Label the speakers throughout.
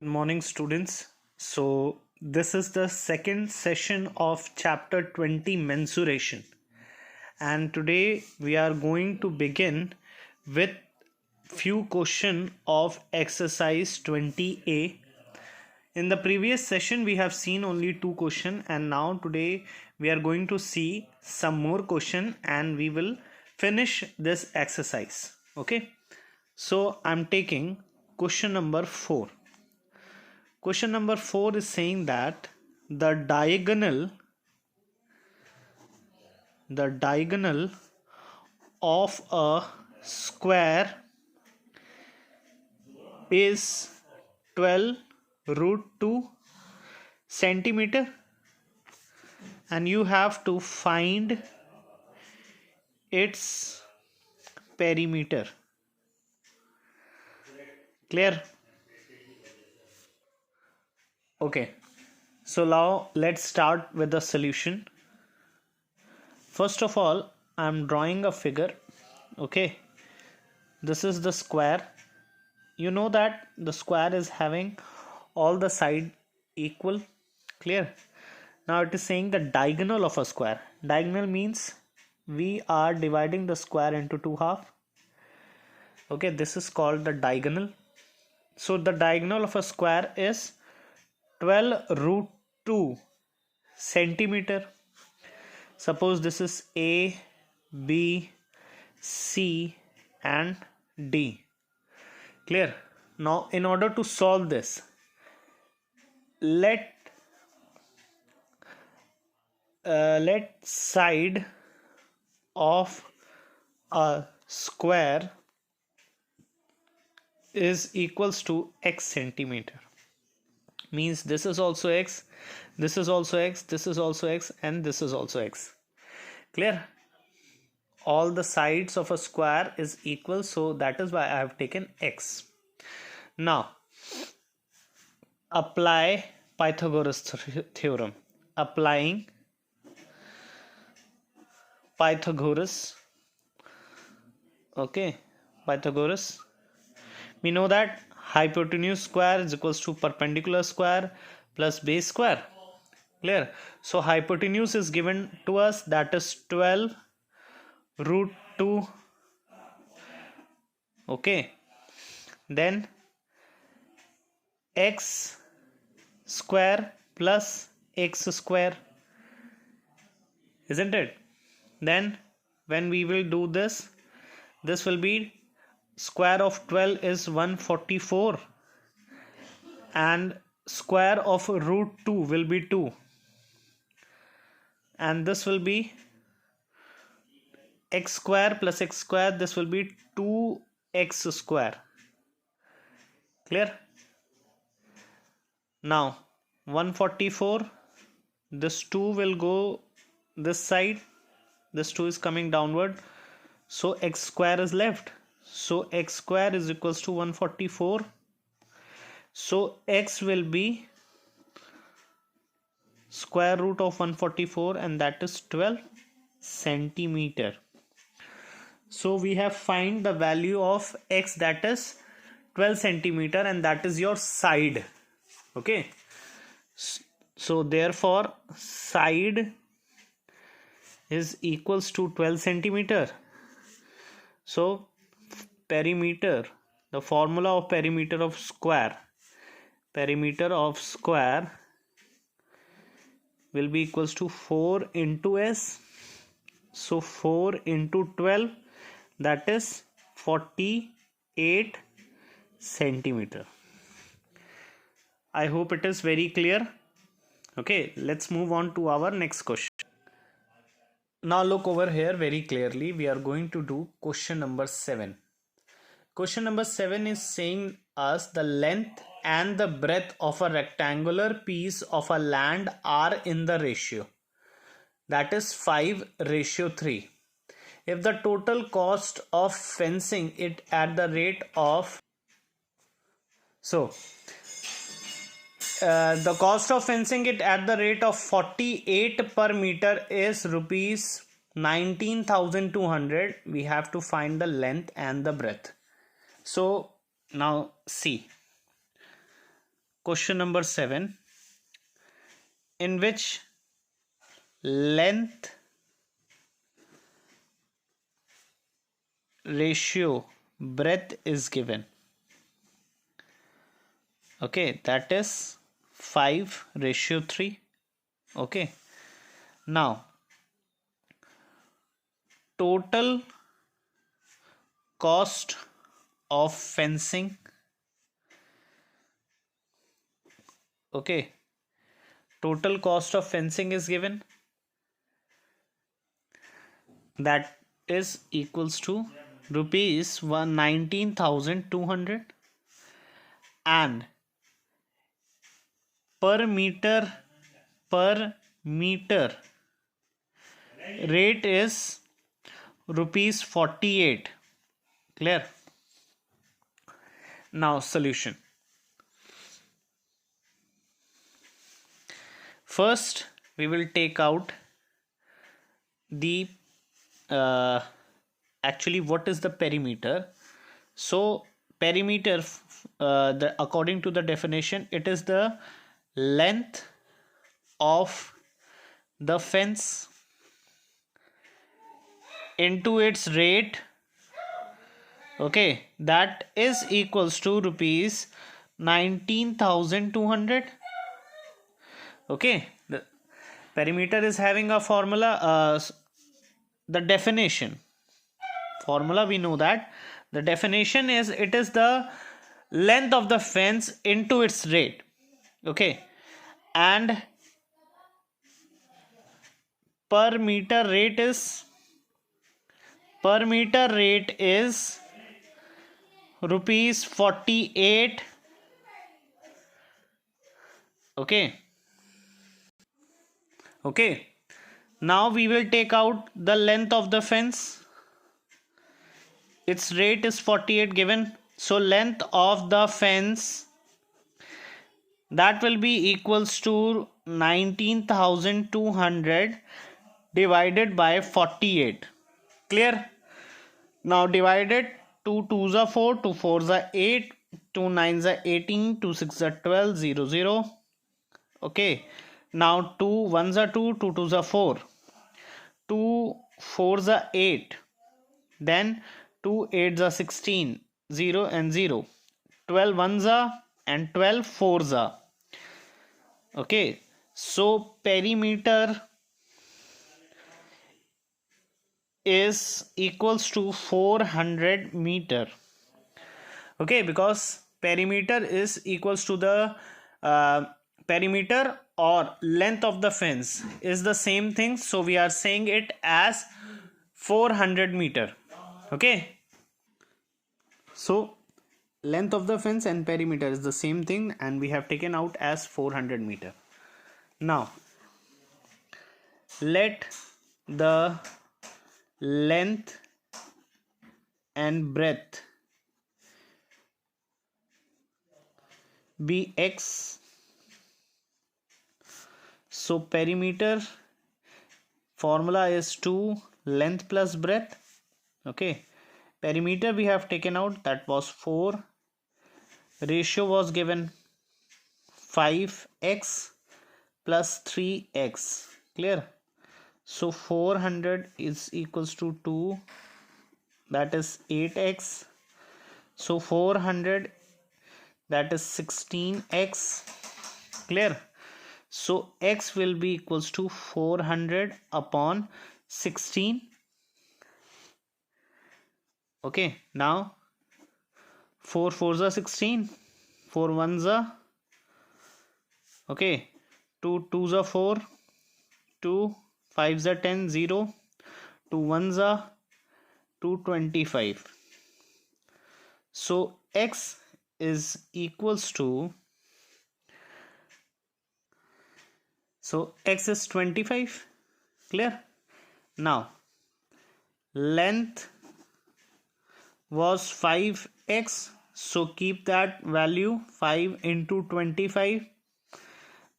Speaker 1: Good morning, students. So, this is the second session of chapter 20 mensuration, and today we are going to begin with few question of exercise 20A. In the previous session, we have seen only two question, and now today we are going to see some more question, and we will finish this exercise. Okay, so I'm taking question number 4. Question number 4 is saying that the diagonal of a square is 12 root 2 centimeter, and you have to find its perimeter. Clear? Okay, so now let's start with the solution. First of all, I'm drawing a figure. Okay, this is the square. You know that the square is having all the side equal. Clear? Now it is saying the diagonal of a square. Diagonal means we are dividing the square into two half. Okay, this is called the diagonal. So the diagonal of a square is 12 root 2 centimeter. Suppose this is A, B, C and D. Clear? Now in order to solve this, let side of a square is equals to x centimeter. Means this is also x, this is also x, this is also x, and this is also x. Clear? All the sides of a square is equal, so that is why I have taken x. Now apply Pythagoras theorem. Applying Pythagoras. Okay, Pythagoras. We know that hypotenuse square is equals to perpendicular square plus base square. Clear? So hypotenuse is given to us, that is 12 root 2. Okay, then x square plus x square, isn't it? Then when we will do this, this will be square of 12 is 144, and square of root 2 will be 2, and this will be x square plus x square, this will be 2x square. Clear? Now 144, this 2 will go this side, this 2 is coming downward, so x square is left. So x square is equals to 144. So x will be square root of 144, and that is 12 centimeter. So we have find the value of x, that is 12 centimeter, and that is your side. Okay, so therefore side is equals to 12 centimeter. So perimeter, the formula of perimeter of square will be equals to 4 into s. So 4 into 12, that is 48 centimeter. I hope it is very clear. Okay, let's move on to our next question. Now look over here very clearly. We are going to do question number 7. Question number 7 is saying us the length and the breadth of a rectangular piece of a land are in the ratio, that is 5:3. If the total cost of fencing it at the rate of the cost of fencing it at the rate of 48 per meter is rupees 19,200, we have to find the length and the breadth. So now see, question number 7, in which length ratio breadth is given. Okay, that is 5:3. Okay, now total cost of fencing. Okay, total cost of fencing is given, that is equals to rupees 19,200, and per meter rate is rupees 48. Clear? Now solution. First we will take out the actually what is the perimeter. So perimeter, according to the definition, it is the length of the fence into its rate. Okay, that is equals to rupees 19,200. Okay, the perimeter is having a formula, the definition formula, we know that the definition is, it is the length of the fence into its rate. Okay, and per meter rate is rupees 48. Okay, now we will take out the length of the fence. Its rate is 48 given, so length of the fence, that will be equals to 19,200 divided by 48. Clear? Now divided, 2 2s are 4, 2 4s are 8, 2 9s are 18, 2 6s are 12, 0 0. Okay, now 2 1s are 2, 2 2s are 4, 2 4s are 8, then 2 8s are 16, 0 and 0, 12 1s are and 12 4s are. Okay, so perimeter is equals to 400 meter. Okay, because perimeter is equals to the perimeter or length of the fence is the same thing, so we are saying it as 400 meter. Okay, so length of the fence and perimeter is the same thing, and we have taken out as 400 meter. Now let the length and breadth be x. So perimeter formula is 2 length plus breadth. Okay, perimeter we have taken out, that was 4, ratio was given 5x plus 3x. Clear? So 400 is equals to 2, that is 8x. So 400, that is 16x. Clear? So x will be equals to 400 upon 16. Okay, now 4 4s are 16, 4 1s are, okay, 2 2s are 4, 2 5s are 10, 0, 2 1s are 225. So x is equals to, so x is 25. Clear? Now length was 5x, so keep that value, 5 into 25,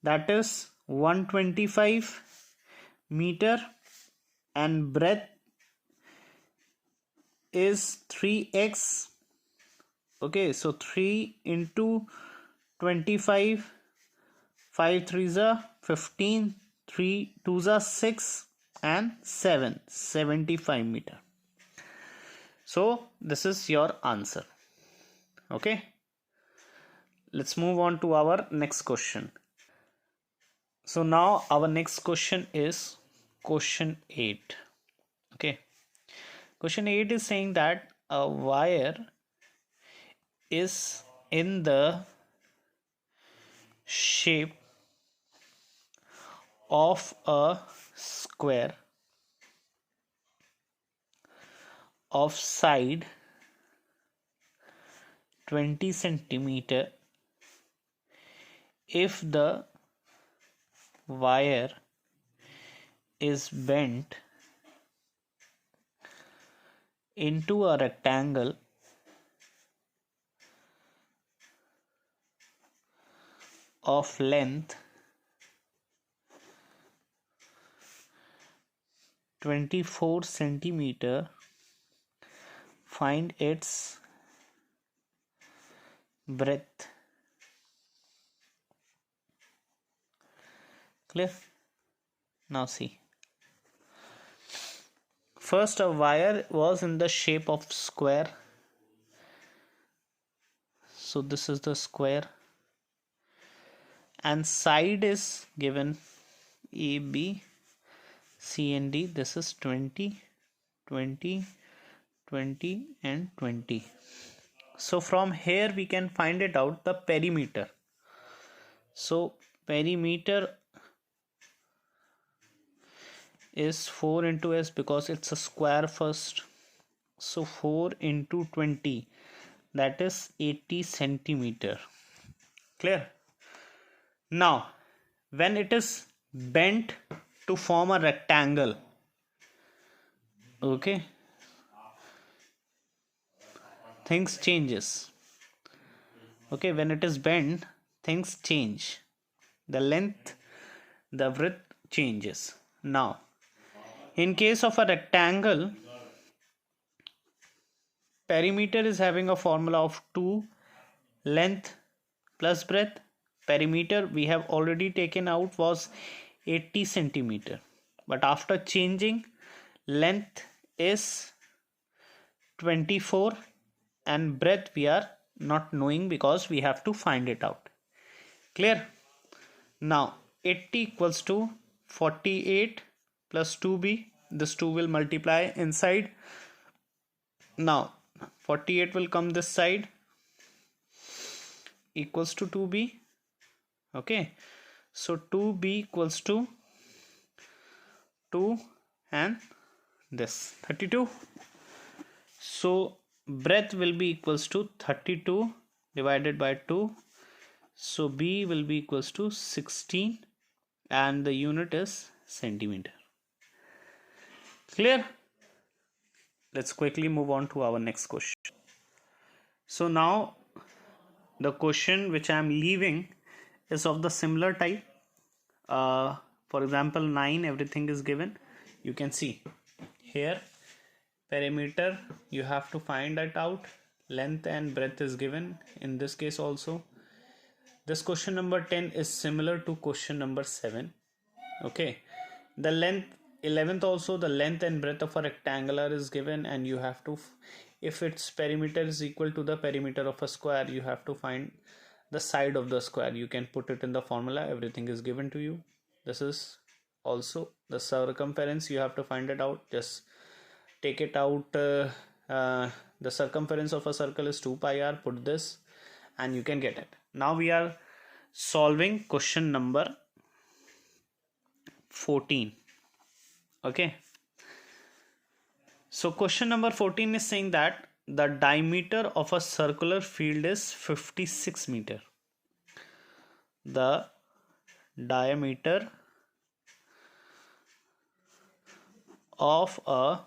Speaker 1: that is 125 meter, and breadth is 3x. Okay, so 3 into 25, 5 3s are 15, 3 2s are 6 and 7, 75 meter. So this is your answer. Okay, let's move on to our next question. So now our next question is question 8. Okay, question 8 is saying that a wire is in the shape of a square of side 20 centimeter if the wire is bent into a rectangle of length 24 centimeter, find its breadth. Clear? Now see. First, a wire was in the shape of square. So this is the square. And side is given A, B, C and D. This is 20, 20, 20 and 20. So from here we can find it out the perimeter. So perimeter is 4 into S because it's a square first. So 4 into 20, that is 80 centimeter. Clear? Now when it is bent to form a rectangle, okay, things changes. Okay, when it is bent, things change. The length, the width changes. Now in case of a rectangle, perimeter is having a formula of 2 length plus breadth. Perimeter we have already taken out was 80 centimeter, but after changing, length is 24 and breadth we are not knowing because we have to find it out. Clear? Now 80 equals to 48 plus 2b. This 2 will multiply inside. Now 48 will come this side, equals to 2b. Okay, so 2b equals to 2 and this 32. So breadth will be equals to 32 divided by 2. So b will be equals to 16 and the unit is centimeter. Clear? Let's quickly move on to our next question. So now the question which I am leaving is of the similar type. For example 9, everything is given. You can see here perimeter you have to find it out. Length and breadth is given in this case also. This question number 10 is similar to question number 7. Okay, the length 11th also, the length and breadth of a rectangular is given, and you have to, if its perimeter is equal to the perimeter of a square, you have to find the side of the square. You can put it in the formula, everything is given to you. This is also the circumference, you have to find it out. Just take it out. The circumference of a circle is 2 pi r. Put this and you can get it. Now we are solving question number 14. Okay, so question number 14 is saying that the diameter of a circular field is 56 meter. The diameter of a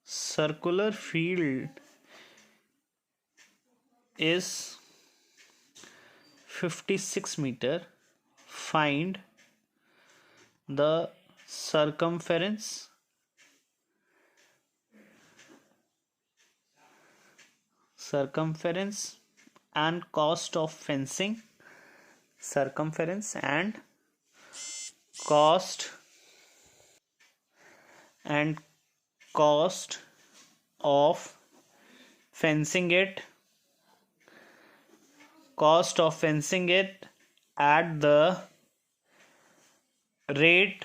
Speaker 1: circular field is 56 meter. Find the circumference and cost of fencing, circumference and cost of fencing it, at the rate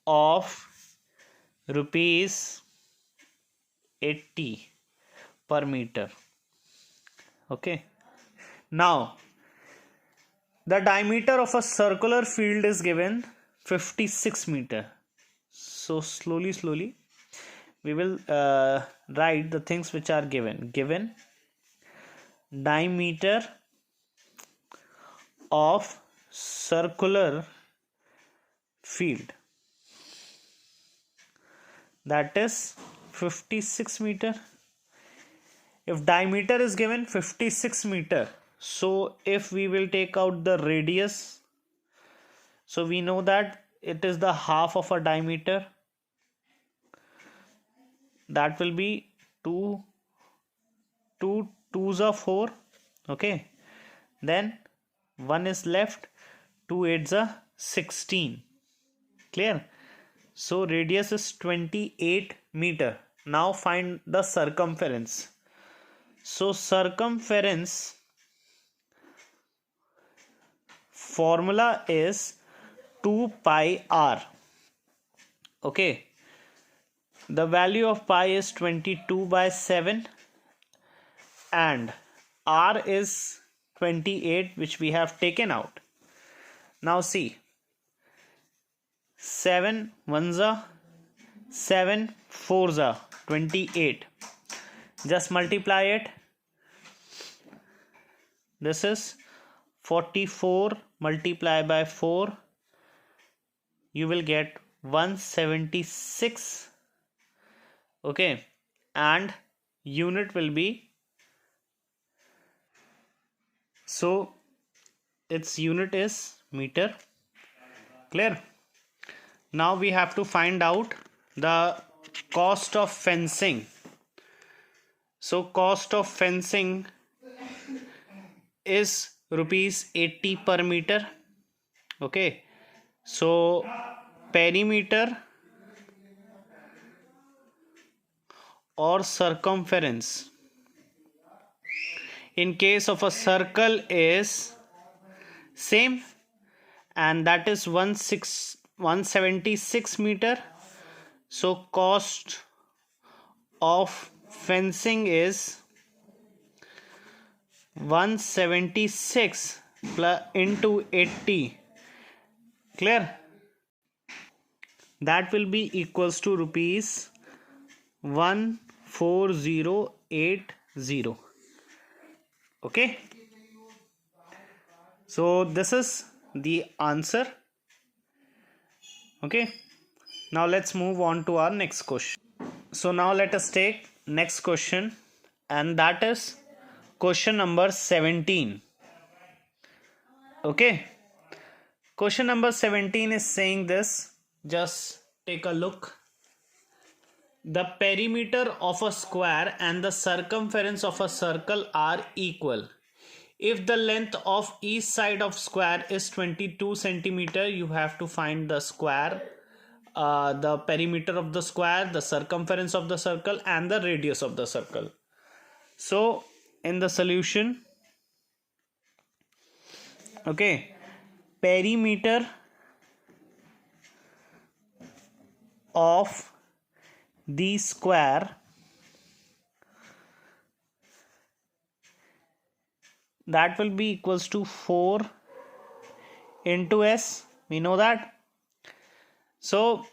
Speaker 1: of rupees 80 per meter. Okay, now the diameter of a circular field is given 56 meter. So slowly we will write the things which are given diameter of circular field, that is 56 meter. If diameter is given 56 meter, so if we will take out the radius, so we know that it is the half of a diameter, that will be 2 2s are 4. Okay, then 1 is left, 2 8s are 16. Clear? So radius is 28 meter. Now find the circumference. So circumference formula is 2 pi r. Okay, the value of pi is 22/7 and r is 28, which we have taken out. Now see, 7 1s are 7 4s are 28. Just multiply it. This is 44 multiplied by 4. You will get 176. Okay, and unit will be, so its unit is meter. Clear? Now we have to find out the cost of fencing. So cost of fencing is rupees 80 per meter. Okay, so perimeter or circumference in case of a circle is same, and that is 176 meter. So cost of fencing is 176 plus into 80. Clear? That will be equals to rupees 14080. Okay, so this is the answer. Okay, now let's move on to our next question. So now let us take next question, and that is question number 17. Okay, question number 17 is saying this. Just take a look. The perimeter of a square and the circumference of a circle are equal. If the length of each side of square is 22 centimeter, you have to find the square, the perimeter of the square, the circumference of the circle, and the radius of the circle. So in the solution, okay, perimeter of the square, that will be equals to 4 into s. We know that. So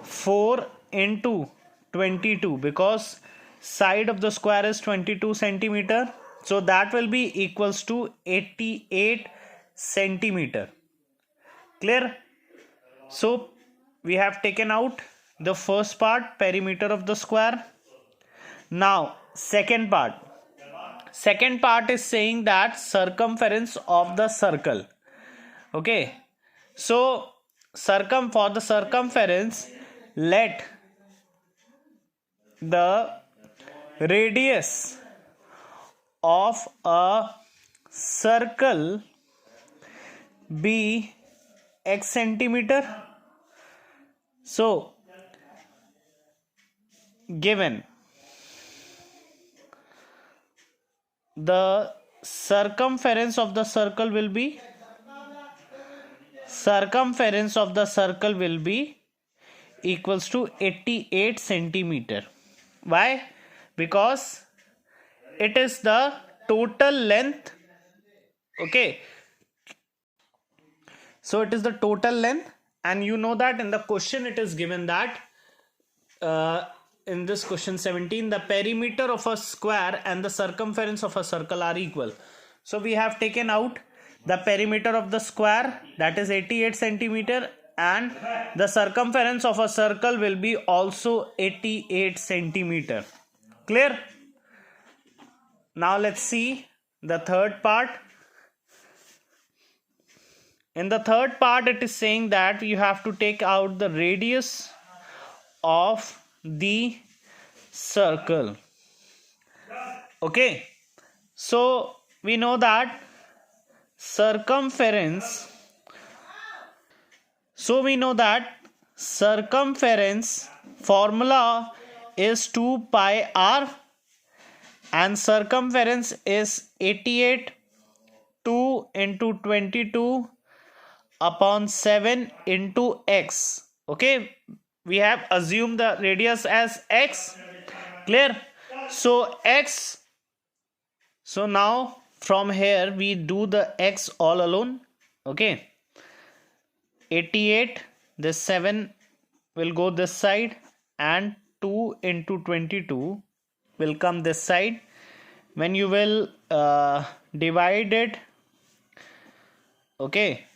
Speaker 1: 4 into 22, because side of the square is 22 centimeter, so that will be equals to 88 centimeter. Clear? So we have taken out the first part, perimeter of the square. Now second part is saying that circumference of the circle. Okay, so for the circumference, let the radius of a circle be x centimeter. So given the circumference of the circle will be equals to 88 centimeter. Why? Because it is the total length. Okay, so it is the total length, and you know that in the question it is given that in this question 17, the perimeter of a square and the circumference of a circle are equal. So we have taken out the perimeter of the square, that is 88 centimeter, and the circumference of a circle will be also 88 centimeter. Clear? Now let's see the third part. In the third part, it is saying that you have to take out the radius of the circle. Okay, so we know that circumference formula is 2 pi r, and circumference is 88. 2 into 22 upon 7 into x. Okay, we have assumed the radius as x. Clear? So x, so now from here we do the x all alone. Okay, 88, this 7 will go this side, and 2 into 22 will come this side. When you will divide it, okay,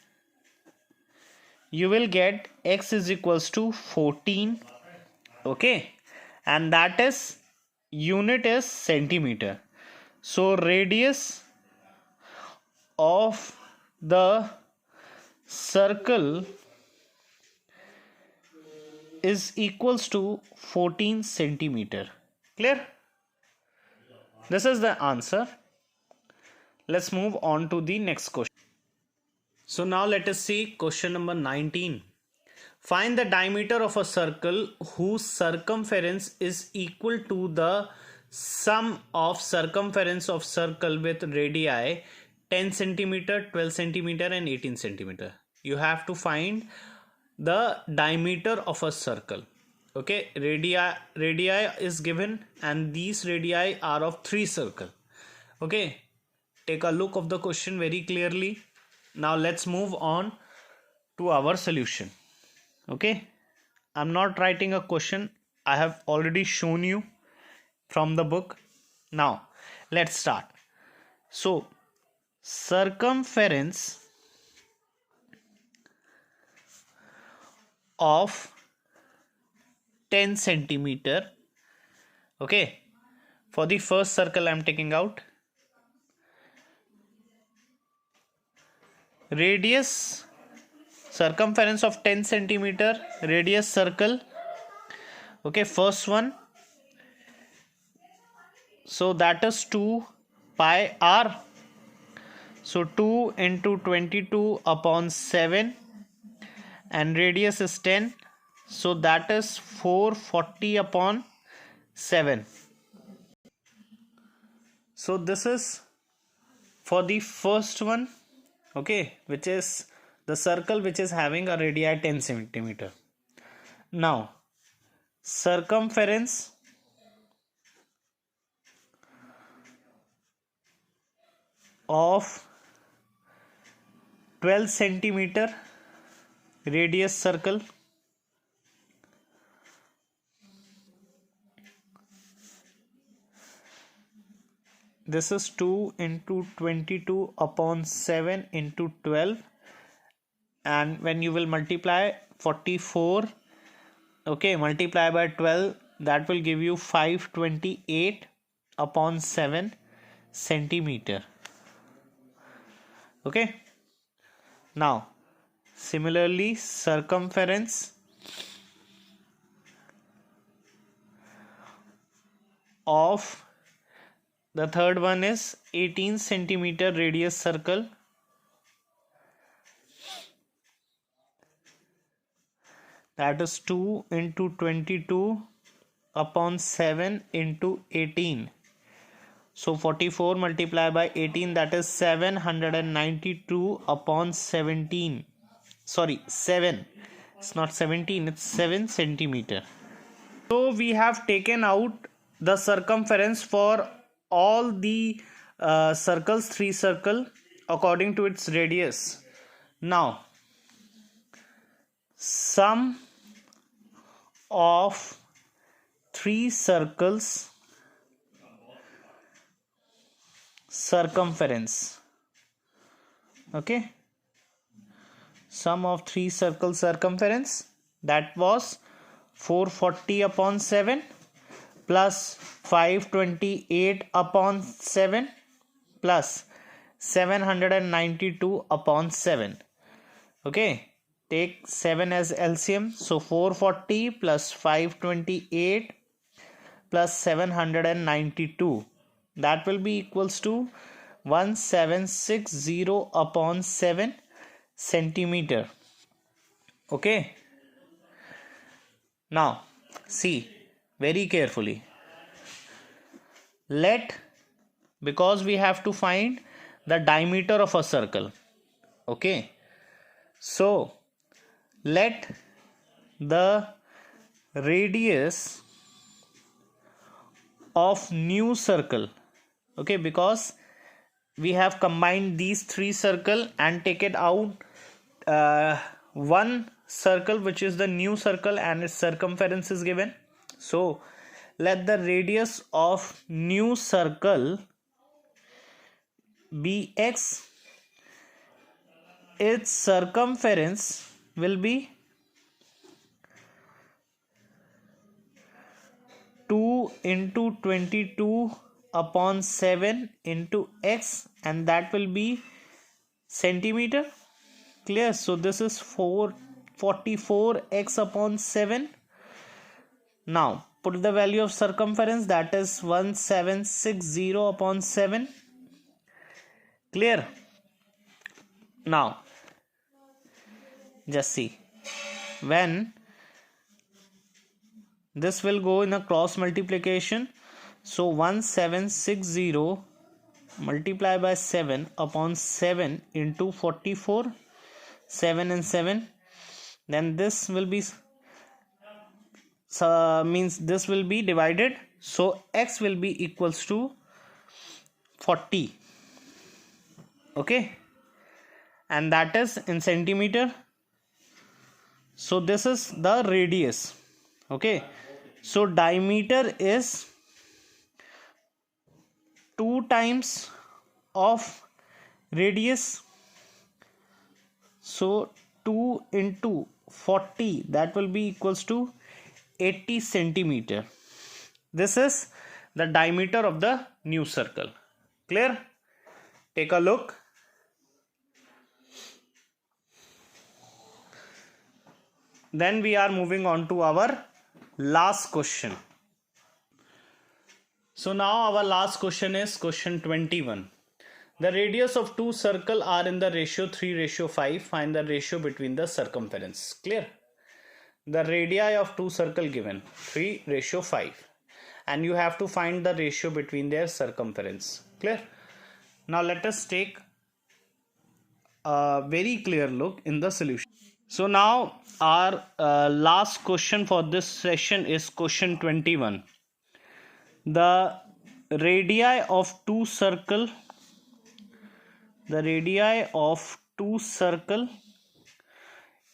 Speaker 1: you will get x is equals to 14. Okay, and that is unit is centimeter. So radius of the circle is equals to 14 centimeter. Clear? This is the answer. Let's move on to the next question. So now let us see question number 19. Find the diameter of a circle whose circumference is equal to the sum of circumference of circle with radii 10 centimeter, 12 centimeter and 18 centimeter. You have to find the diameter of a circle. Okay, radii is given, and these radii are of 3 circle. Okay, take a look of the question very clearly. Now let's move on to our solution. Okay, I'm not writing a question, I have already shown you from the book. Now let's start. So circumference of 10 centimeter. Okay, for the first circle I'm taking out. Radius, circumference of 10 centimeter, radius circle. Okay, first one, so that is 2 pi r. So 2 into 22 upon 7, and radius is 10, so that is 440 upon 7. So this is for the first one. Okay, which is the circle which is having a radii 10 centimeter. Now circumference of 12 centimeter radius circle. This is 2 into 22 upon 7 into 12, and when you will multiply 44, okay, multiply by 12, that will give you 528 upon 7 centimeter. Okay, now similarly circumference of the third one is 18 centimeter radius circle. That is 2 into 22 upon 7 into 18. So 44 multiplied by 18, that is 792 upon 17. Sorry, 7. It's not 17, it's 7 centimeter. So we have taken out the circumference for all the circles, 3 circle, according to its radius. Now, sum of 3 circles circumference. Okay, sum of 3 circle circumference, that was 440 upon 7 plus 528 upon 7 plus 792 upon 7. Okay, take 7 as LCM. So 440 plus 528 plus 792, that will be equals to 1760 upon 7 centimeter. Okay, now see very carefully. Because we have to find the diameter of a circle. Okay, so let the radius of new circle, okay, because we have combined these 3 circle and take it out one circle which is the new circle and its circumference is given. So let the radius of new circle be x. Its circumference will be 2 into 22 upon 7 into x, and that will be centimeter. Clear? So this is 444 upon 7. Now put the value of circumference, that is 1760 upon 7. Clear? Now just see, when this will go in a cross multiplication, so 1760 multiplied by 7 upon 7 into 44, 7 and 7, then this will be means this will be divided, so x will be equals to 40. Okay, and that is in centimeter. So this is the radius. Okay, so diameter is 2 times of radius, so 2 into 40, that will be equals to 80 centimeter. This is the diameter of the new circle. Clear? Take a look. Then we are moving on to our last question. So now our last question is question 21. The radius of 2 circles are in the ratio 3:5. Find the ratio between the circumference. Clear? The radii of 2 circles given 3:5, and you have to find the ratio between their circumference. Clear? Now let us take a very clear look in the solution. So now our last question for this session is question 21. The radii of 2 circle,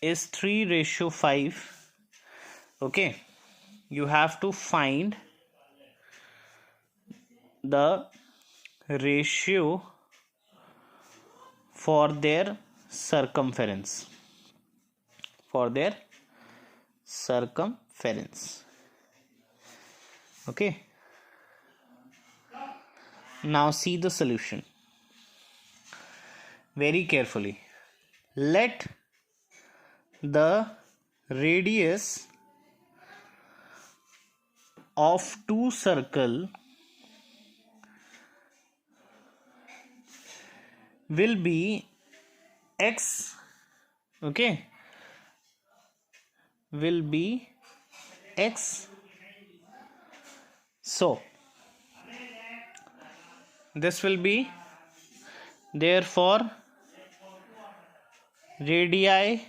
Speaker 1: is 3:5. Okay, you have to find the ratio for their circumference. Okay, now see the solution very carefully. Let the radius of two circle will be x, okay, will be x. So this will be, therefore radii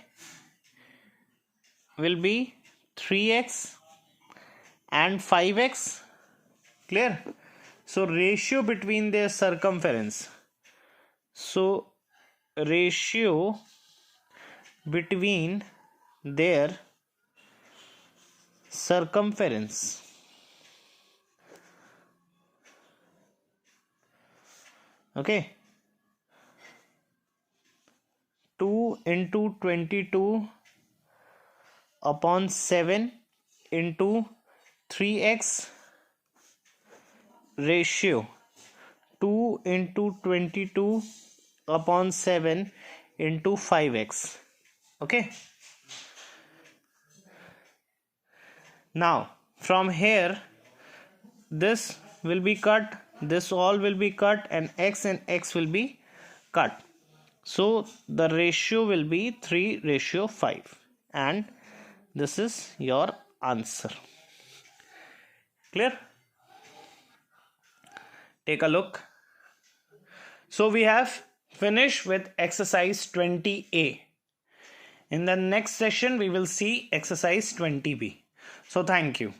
Speaker 1: will be 3x and 5x. Clear? So ratio between their circumference, so ratio between their circumference, okay, 2 into 22 upon 7 into 3x ratio 2 into 22 upon 7 into 5x. Okay, now from here this will be cut, this all will be cut, and x will be cut. So the ratio will be 3:5, and this is your answer. Clear? Take a look. So we have finished with exercise 20A. In the next session we will see exercise 20B. So thank you.